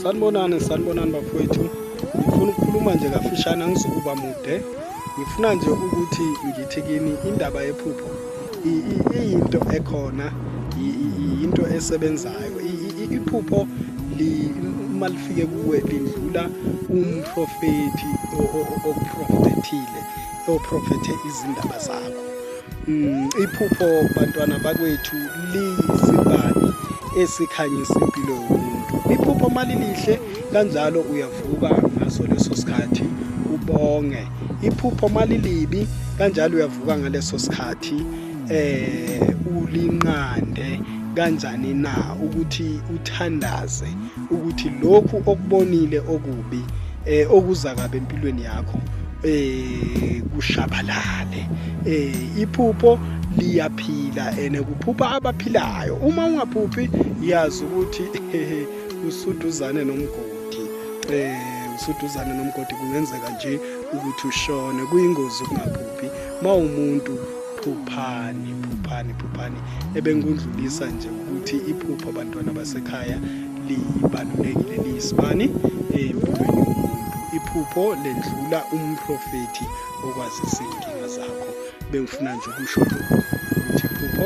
Sanibonani bafowethu. Ngifuna ukukhuluma nje kafishane, angizukuba mude. Ngifuna nje ukuthi ngithi kini indaba yephupho iyinto ekhona, into esebenzayo. Iphupho uma lifike kuwe lindlula umprofethi oprofethile, oprofethe izindaba zakho. Iphupho bantwana bakwethu liyisibani esikhanyisa impilo yomuntu. Iphupho malilihle kanjalo uyavuka ngaso leso sikhathi ubonge. Iphupho malilibi kanjalo uyavuka ngaleso sikhathi ulinqande kanjani na ukuthi uthandaze ukuthi lokhu okubonile okubi okuza kabe empilweni yakho kushabalale. Iphupho liyaphila kuphupha abaphilayo. Uma ungaphuphi yazi ukuthi usuduzane nomgodi. Usuduzane nomgodi, kungenzeka nje ukuthi ushone. Kuyingozi ukungaphuphi. Umuntu phuphani. Ebengikudlulisa nje ukuthi iphupho abantwana basekhaya libalulekile, liyisibani empilweni yomuntu. Iphupho lendlula umprofethi okwazisa inkinga zakho. Bengifuna nje ukusho ukuthi iphupho